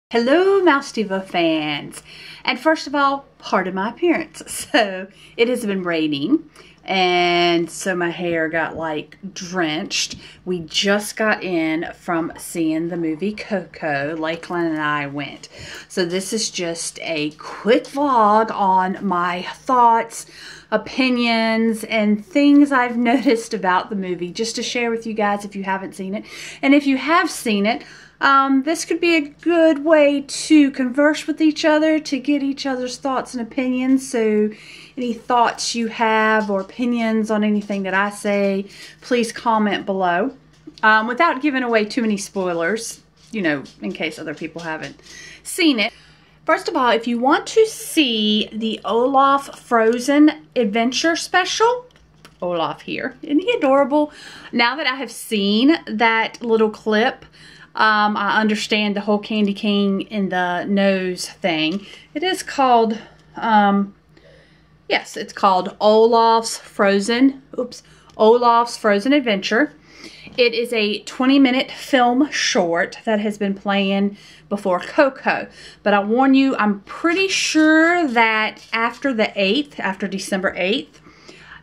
Hello Mouse Diva fans, and first of all, pardon my appearance. So it has been raining and so my hair got like drenched. We just got in from seeing the movie Coco. Lakeland and I went. So this is just a quick vlog on my thoughts, opinions, and things I've noticed about the movie, just to share with you guys if you haven't seen it. And if you have seen it, this could be a good way to converse with each other, to get each other's thoughts and opinions. So any thoughts you have or opinions on anything that I say, please comment below. Without giving away too many spoilers, you know, in case other people haven't seen it. First of all, if you want to see the Olaf Frozen Adventure Special, Olaf here, isn't he adorable? Now that I have seen that little clip, I understand the whole candy cane in the nose thing. It is called, yes, it's called Olaf's Frozen Adventure. It is a 20-minute film short that has been playing before Coco. But I warn you, I'm pretty sure that after the 8th, after December 8th,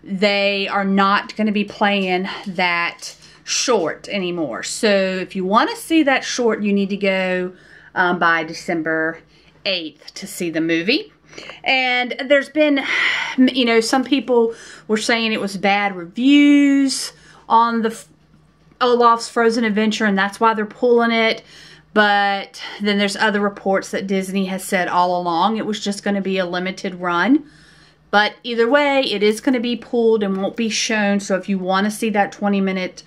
they are not going to be playing that short anymore. So if you want to see that short, you need to go by December 8th to see the movie. And there's been, you know, some people were saying it was bad reviews on the Olaf's Frozen Adventure, and that's why they're pulling it. But then there's other reports that Disney has said all along it was just going to be a limited run. But either way, it is going to be pulled and won't be shown. So if you want to see that 20-minute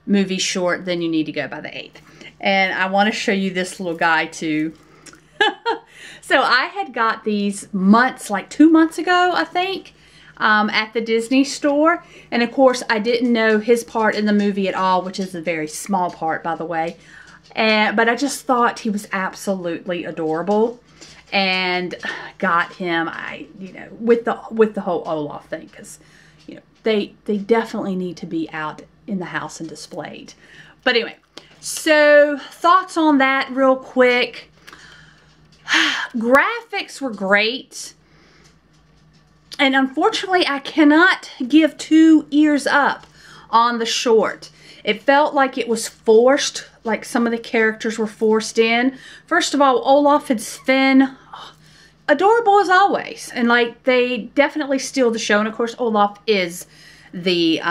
movie short, then you need to go by the 8th. And I want to show you this little guy too. So I had got these months, like 2 months ago, I think, at the Disney store. And of course, I didn't know his part in the movie at all, which is a very small part, by the way. But I just thought he was absolutely adorable, and got him, you know, with the whole Olaf thing, because you know they definitely need to be out in the house and displayed. But anyway, so thoughts on that real quick. Graphics were great, and unfortunately I cannot give 2 ears up on the short. It felt like it was forced, like some of the characters were forced in. First of all, Olaf and Sven, adorable as always, and like they definitely steal the show. And of course Olaf is the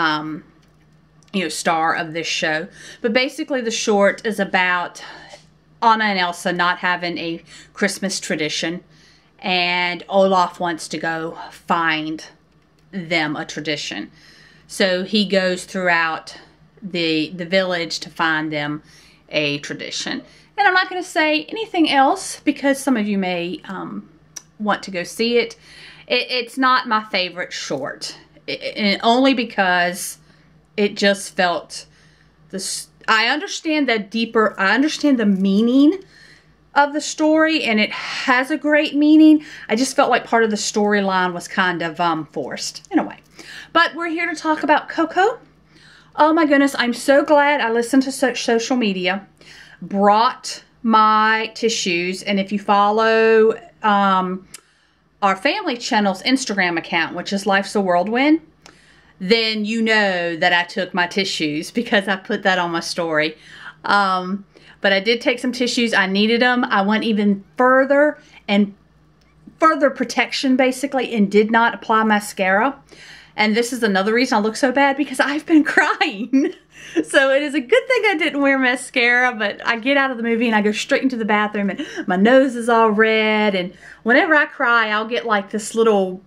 you know, star of this show. But basically the short is about Anna and Elsa not having a Christmas tradition, and Olaf wants to go find them a tradition. So he goes throughout the village to find them a tradition. And I'm not going to say anything else because some of you may want to go see it. It's not my favorite short, only because it just felt this. I understand the meaning of the story, and it has a great meaning. I just felt like part of the storyline was kind of forced in a way. But we're here to talk about Coco. Oh my goodness, I'm so glad I listened to such social media. Brought my tissues, and if you follow our family channel's Instagram account, which is Life's a Whirlwind, then you know that I took my tissues because I put that on my story. But I did take some tissues. I needed them. I went even further and further protection basically, and did not apply mascara. And this is another reason I look so bad, because I've been crying. So it is a good thing I didn't wear mascara, but I get out of the movie and I go straight into the bathroom and my nose is all red. And whenever I cry, I'll get like this little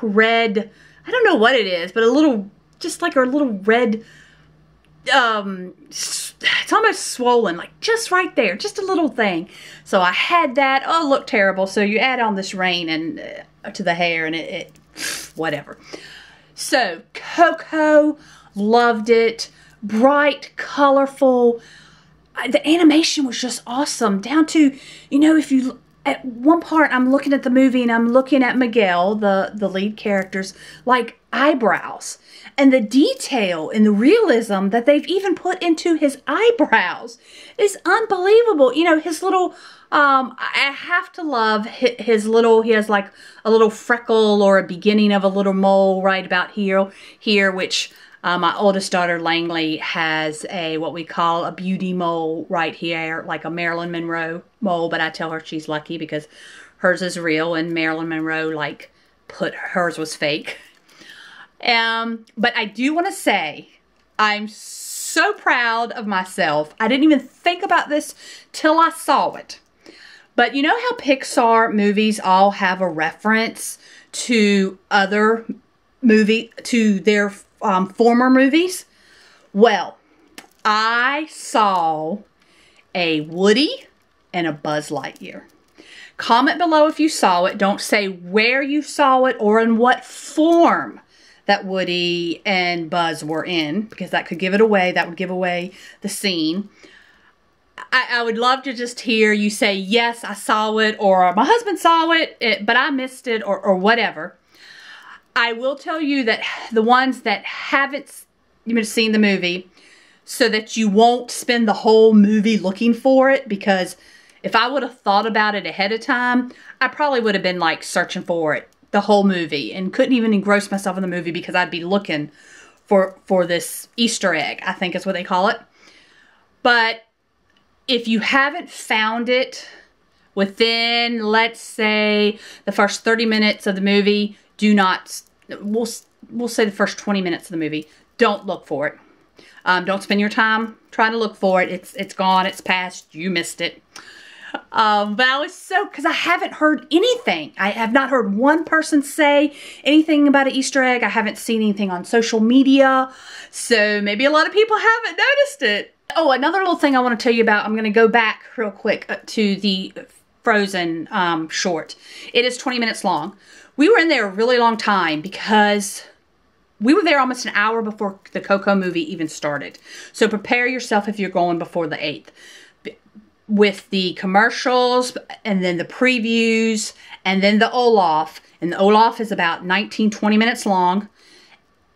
red, I don't know what it is, but a little, just like a little red, it's almost swollen, like just right there, just a little thing. So I had that. Oh, it looked terrible. So you add on this rain and to the hair, and it whatever. So Coco, loved it. Bright, colorful. The animation was just awesome, down to, you know, if you at one part I'm looking at the movie and I'm looking at Miguel, the lead character's like eyebrows, and the detail and the realism that they've even put into his eyebrows is unbelievable. You know, his little I have to love his little, he has like a little freckle or a beginning of a little mole right about here, which my oldest daughter, Langley, has a, what we call a beauty mole right here, like a Marilyn Monroe mole, but I tell her she's lucky because hers is real and Marilyn Monroe, like, hers was fake. But I do want to say, I'm so proud of myself. I didn't even think about this till I saw it. But you know how Pixar movies all have a reference to other to their former movies? Well, I saw a Woody and a Buzz Lightyear. Comment below if you saw it. Don't say where you saw it or in what form that Woody and Buzz were in, because that could give it away. That would give away the scene. I would love to just hear you say, yes, I saw it, or my husband saw it, but I missed it, or whatever. I will tell you that the ones that haven't even seen the movie, so that you won't spend the whole movie looking for it, because if I would have thought about it ahead of time, I probably would have been like searching for it the whole movie and couldn't even engross myself in the movie because I'd be looking for this Easter egg, I think is what they call it. But if you haven't found it within, let's say, the first 30 minutes of the movie, do not, we'll say the first 20 minutes of the movie, don't look for it. Don't spend your time trying to look for it. It's gone, it's past, you missed it. But I was so, because I haven't heard anything. I have not heard one person say anything about an Easter egg. I haven't seen anything on social media. So maybe a lot of people haven't noticed it. Oh, another little thing I want to tell you about. I'm going to go back real quick to the Frozen short. It is 20 minutes long. We were in there a really long time because we were there almost an hour before the Coco movie even started. So prepare yourself if you're going before the 8th. With the commercials and then the previews and then the Olaf. And the Olaf is about 19-20 minutes long.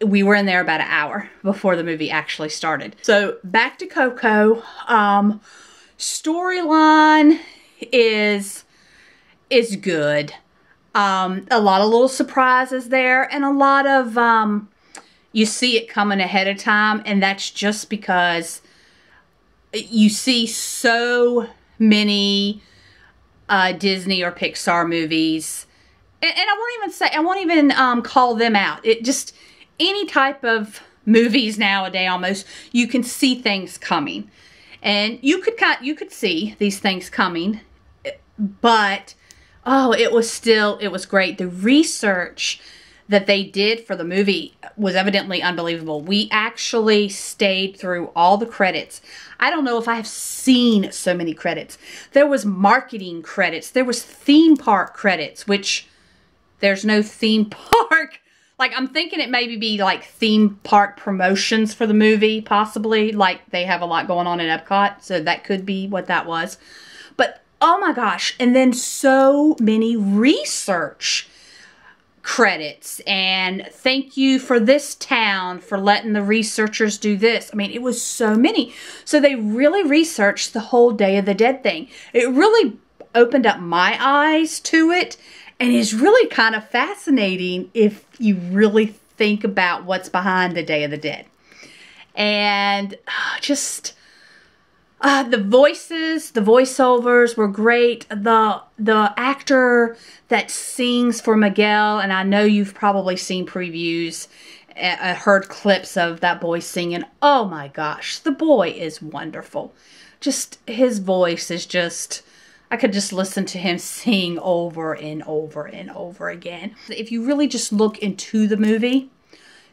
We were in there about an hour before the movie actually started. So back to Coco. Storyline is good. A lot of little surprises there, and a lot of you see it coming ahead of time, and that's just because you see so many Disney or Pixar movies, and I won't even call them out. It just, any type of movies nowadays, almost, you can see things coming, and you could see these things coming, but oh, it was great. The research that they did for the movie was evidently unbelievable. We actually stayed through all the credits. I don't know if I have seen so many credits. There was marketing credits. There was theme park credits, which there's no theme park. Like, I'm thinking it maybe be like theme park promotions for the movie, possibly. Like, they have a lot going on in Epcot, so that could be what that was. But, oh my gosh, and then so many research credits, and thank you for this town for letting the researchers do this. I mean, it was so many. So they really researched the whole Day of the Dead thing. It really opened up my eyes to it, and is really kind of fascinating if you really think about what's behind the Day of the Dead. And just the voices, the voiceovers were great. The actor that sings for Miguel, and I know you've probably seen previews, heard clips of that boy singing. Oh my gosh, the boy is wonderful. Just, his voice is just, I could just listen to him sing over and over and over again. If you really just look into the movie,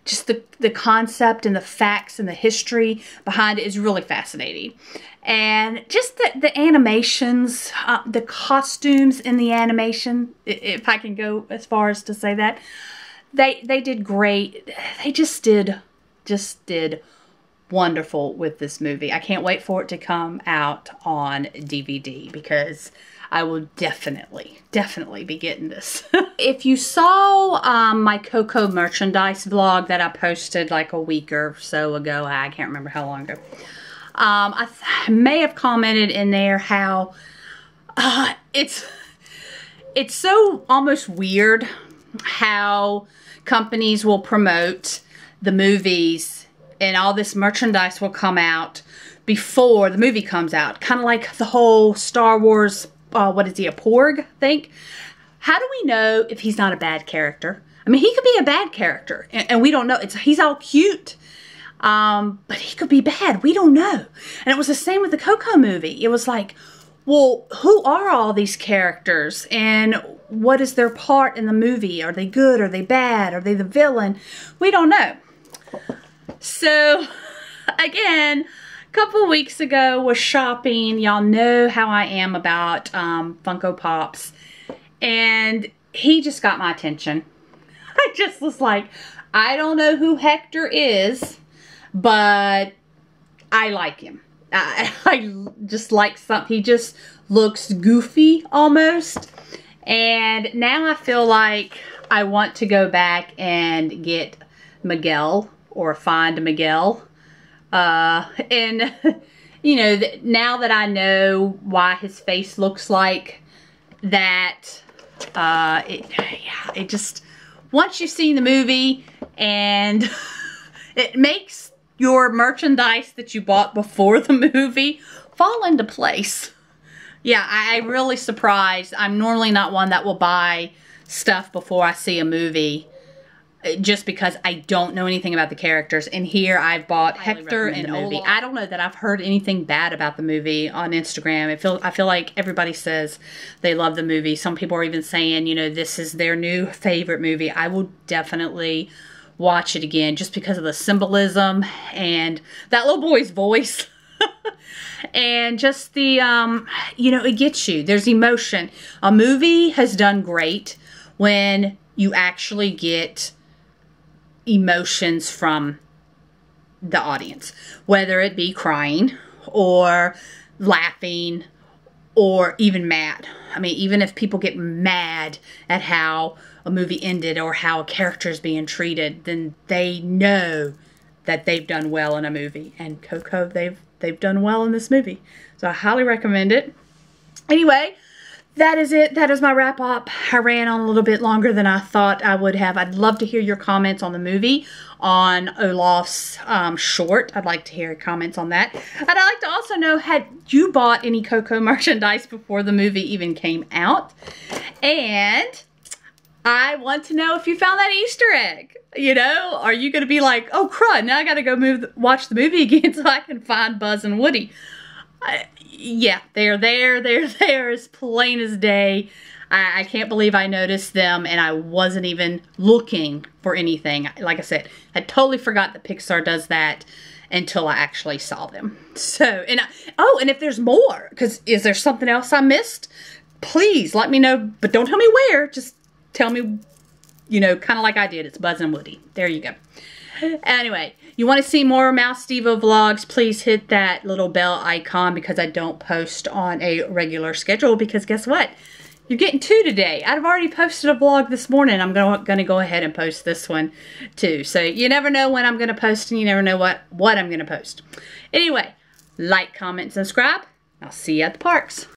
just the concept and the facts and the history behind it is really fascinating. And just the animations, the costumes in the animation, if I can go as far as to say that, they did great. They just did wonderful with this movie. I can't wait for it to come out on DVD because I will definitely be getting this. If you saw my COCO merchandise vlog that I posted like a week or so ago, I can't remember how long ago, I may have commented in there how it's so almost weird how companies will promote the movies and all this merchandise will come out before the movie comes out. Kind of like the whole Star Wars, what is he, a Porg, I think? How do we know if he's not a bad character? I mean, he could be a bad character, and we don't know. He's all cute, but he could be bad. We don't know. And it was the same with the COCO movie. It was like, well, who are all these characters, and what is their part in the movie? Are they good? Are they bad? Are they the villain? We don't know. So, again, a couple weeks ago was shopping. Y'all know how I am about Funko Pops. And he just got my attention. I just was like, I don't know who Hector is, but I like him. I just like something. He just looks goofy almost. And now I feel like I want to go back and get Miguel, or find Miguel. And, you know, now that I know why his face looks like that, it just, once you've seen the movie and it makes your merchandise that you bought before the movie fall into place. Yeah, I'm really surprised. I'm normally not one that will buy stuff before I see a movie just because I don't know anything about the characters. And here I've bought Hector and Olaf. I don't know that I've heard anything bad about the movie on Instagram. I feel like everybody says they love the movie. Some people are even saying, you know, this is their new favorite movie. I will definitely watch it again just because of the symbolism and that little boy's voice. And just the, you know, it gets you. There's emotion. A movie has done great when you actually get emotions from the audience, whether it be crying or laughing or even mad. I mean, even if people get mad at how a movie ended or how a character is being treated, then they know that they've done well in a movie. And COCO, they've done well in this movie. So I highly recommend it. Anyway, that is it. That is my wrap up. I ran on a little bit longer than I thought I would have. I'd love to hear your comments on the movie, on Olaf's short. I'd like to hear comments on that. And I'd like to also know, had you bought any COCO merchandise before the movie even came out? And I want to know if you found that Easter egg. You know, are you going to be like, oh crud, now I got to go watch the movie again so I can find Buzz and Woody? Yeah, they're there as plain as day. I can't believe I noticed them and I wasn't even looking for anything. Like I said, I totally forgot that Pixar does that until I actually saw them. So, and and if there's more, because is there something else I missed? Please let me know, but don't tell me where. Just tell me, you know, kind of like I did. It's Buzz and Woody. There you go. Anyway, you want to see more Mouse Diva vlogs, please hit that little bell icon because I don't post on a regular schedule because guess what? You're getting 2 today. I've already posted a vlog this morning. I'm going to go ahead and post this one too. So you never know when I'm going to post and you never know what I'm going to post. Anyway, like, comment, subscribe. I'll see you at the parks.